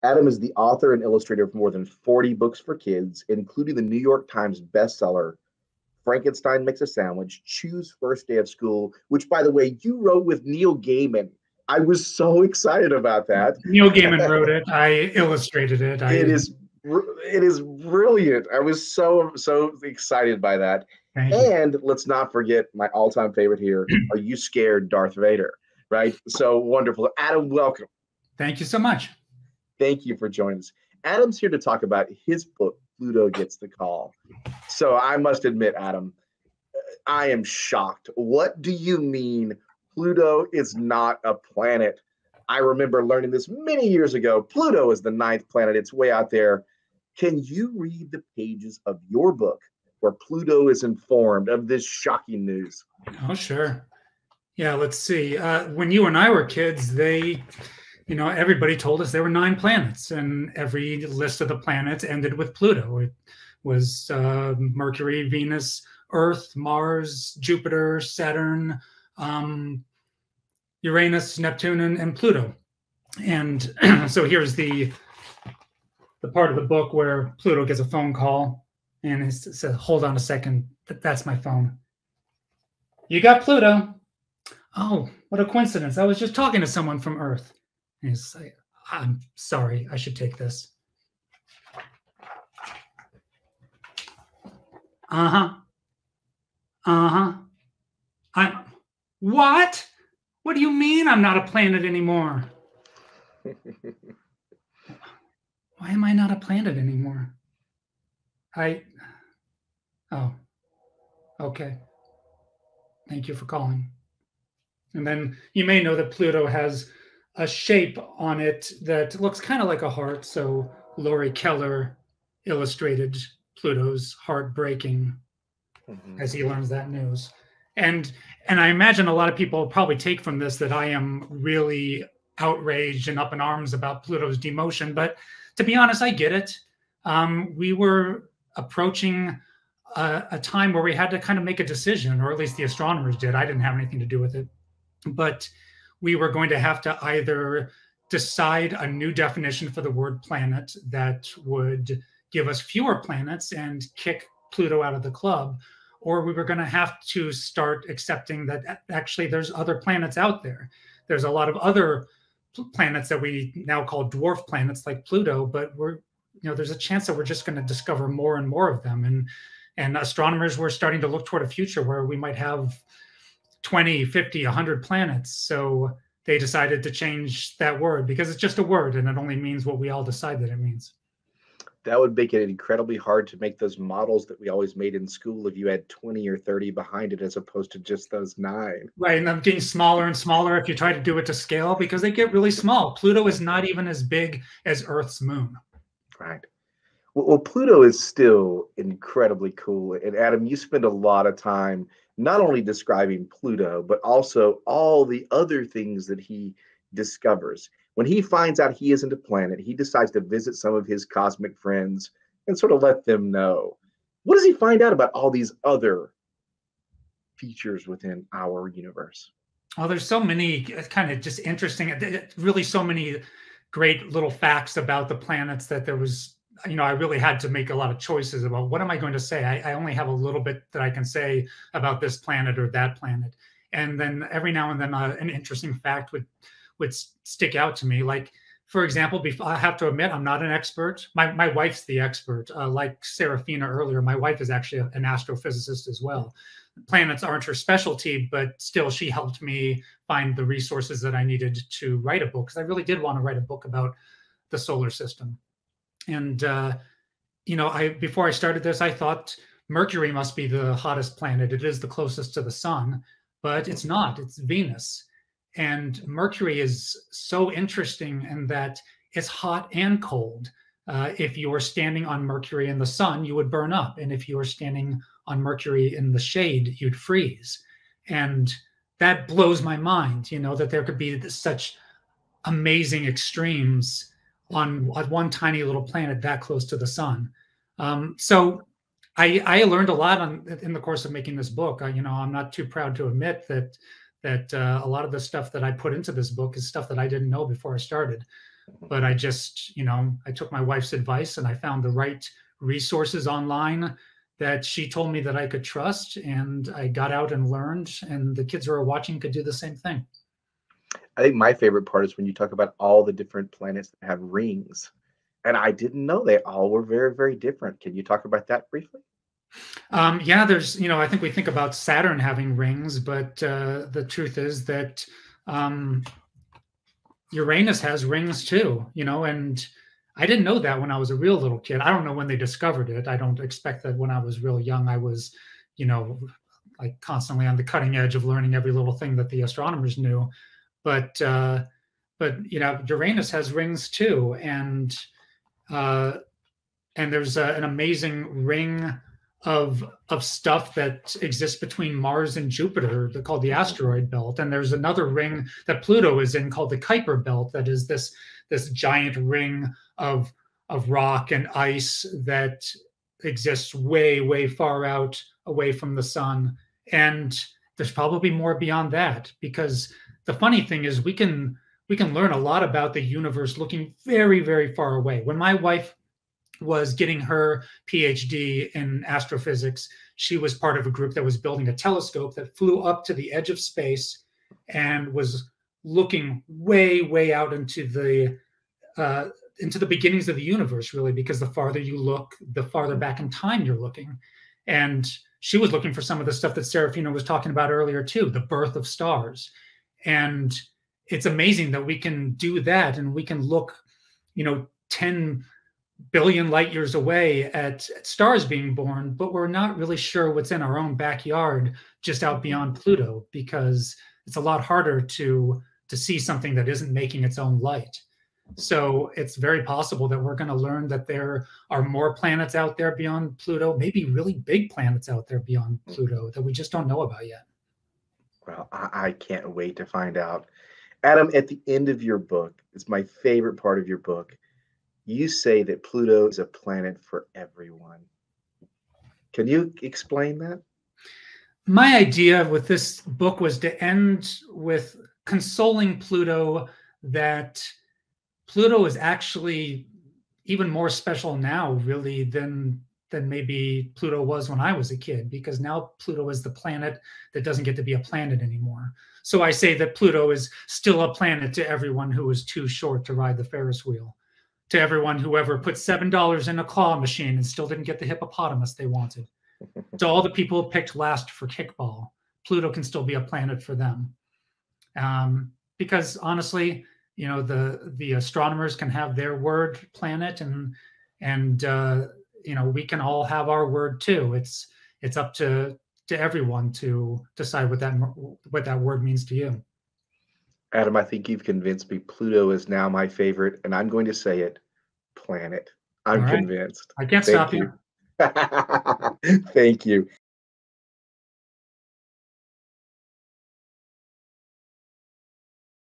Adam is the author and illustrator of more than 40 books for kids, including the New York Times bestseller, Frankenstein Makes a Sandwich, Choose First Day of School, which, by the way, you wrote with Neil Gaiman. I was so excited about that. Neil Gaiman wrote it. I illustrated it. It is it is brilliant. I was so excited by that. Thank you. And let's not forget my all-time favorite here. Are You Scared, Darth Vader? Right? So wonderful. Adam, welcome. Thank you so much. Thank you for joining us. Adam's here to talk about his book, Pluto Gets the Call. So I must admit, Adam, I am shocked. What do you mean Pluto is not a planet? I remember learning this many years ago. Pluto is the ninth planet. It's way out there. Can you read the pages of your book where Pluto is informed of this shocking news? Oh, sure. Yeah, let's see. When you and I were kids, everybody told us there were 9 planets, and every list of the planets ended with Pluto. It was Mercury, Venus, Earth, Mars, Jupiter, Saturn, Uranus, Neptune, and Pluto. And so here's the part of the book where Pluto gets a phone call, and it says, "Hold on a second, that's my phone." "You got Pluto." "Oh, what a coincidence. I was just talking to someone from Earth." And he's like, "I'm sorry, I should take this." Uh-huh. What? What do you mean I'm not a planet anymore? Why am I not a planet anymore? Oh, okay. Thank you for calling. And then you may know that Pluto has a shape on it that looks kind of like a heart. So Laurie Keller illustrated Pluto's heart breaking as he learns that news. And I imagine a lot of people probably take from this that I am really outraged and up in arms about Pluto's demotion. But to be honest, I get it. We were approaching a time where we had to kind of make a decision, or at least the astronomers did. I didn't have anything to do with it. But we were going to have to either decide a new definition for the word planet that would give us fewer planets and kick Pluto out of the club, or we were going to have to start accepting that actually there's other planets out there. There's a lot of other planets that we now call dwarf planets like Pluto, but there's a chance that we're just going to discover more and more of them. And astronomers were starting to look toward a future where we might have 20, 50, 100 planets. So they decided to change that word because it's just a word and it only means what we all decide that it means. That would make it incredibly hard to make those models that we always made in school if you had 20 or 30 behind it as opposed to just those 9. Right, and they're getting smaller and smaller if you try to do it to scale because they get really small. Pluto is not even as big as Earth's moon. Right. Well, Pluto is still incredibly cool. And Adam, you spend a lot of time not only describing Pluto, but also all the other things that he discovers. When he finds out he isn't a planet, he decides to visit some of his cosmic friends and sort of let them know. What does he find out about all these other features within our universe? Oh, there's so many kind of just interesting, really so many great little facts about the planets that there was, I really had to make a lot of choices about what am I going to say. I only have a little bit that I can say about this planet or that planet. And then every now and then an interesting fact would stick out to me. Like, for example, I have to admit, I'm not an expert. My wife's the expert. Like Serafina earlier, my wife is actually an astrophysicist as well. Planets aren't her specialty, but still she helped me find the resources that I needed to write a book, because I really did want to write a book about the solar system. And, before I started this, I thought Mercury must be the hottest planet. It is the closest to the sun, but it's not. It's Venus. And Mercury is so interesting in that it's hot and cold. If you were standing on Mercury in the sun, you would burn up. And if you were standing on Mercury in the shade, you'd freeze. And that blows my mind, that there could be such amazing extremes on one tiny little planet that close to the sun. So I learned a lot in the course of making this book. I'm not too proud to admit that a lot of the stuff that I put into this book is stuff that I didn't know before I started. But I just, I took my wife's advice and I found the right resources online that she told me that I could trust. And I got out and learned, and the kids who are watching could do the same thing. I think my favorite part is when you talk about all the different planets that have rings. And I didn't know they all were very, very different. Can you talk about that briefly? Yeah, I think we think about Saturn having rings, but the truth is that um, Uranus has rings too, and I didn't know that when I was a real little kid. I don't know when they discovered it. I don't expect that when I was real young, I was, you know, like constantly on the cutting edge of learning every little thing that the astronomers knew. But Uranus has rings too, uh, and there's an amazing ring of stuff that exists between Mars and Jupiter called the asteroid belt, and there's another ring that Pluto is in called the Kuiper belt that is this giant ring of rock and ice that exists way far out away from the sun. And there's probably more beyond that, because the funny thing is we can learn a lot about the universe looking very far away. When my wife was getting her PhD in astrophysics, she was part of a group that was building a telescope that flew up to the edge of space and was looking way out into the beginnings of the universe, really, because the farther you look, the farther back in time you're looking. And she was looking for some of the stuff that Serafina was talking about earlier too, the birth of stars. And it's amazing that we can do that, and we can look, 10 billion light years away at stars being born, but we're not really sure what's in our own backyard just out beyond Pluto, because it's a lot harder to see something that isn't making its own light. So it's very possible that we're going to learn that there are more planets out there beyond Pluto, maybe really big planets out there beyond Pluto that we just don't know about yet. Well, I can't wait to find out. Adam, at the end of your book, it's my favorite part of your book. You say that Pluto is a planet for everyone. Can you explain that? My idea with this book was to end with consoling Pluto that Pluto is actually even more special now, really, than maybe Pluto was when I was a kid, because now Pluto is the planet that doesn't get to be a planet anymore. So I say that Pluto is still a planet to everyone who was too short to ride the Ferris wheel, to everyone who ever put $7 in a claw machine and still didn't get the hippopotamus they wanted, to all the people who picked last for kickball. Pluto can still be a planet for them. Because honestly, the astronomers can have their word planet, and we can all have our word too. It's up to everyone to decide what that word means to you. Adam, I think you've convinced me. Pluto is now my favorite, and I'm going to say it, planet. All I'm right, convinced. I can't Thank stop you. you. Thank you.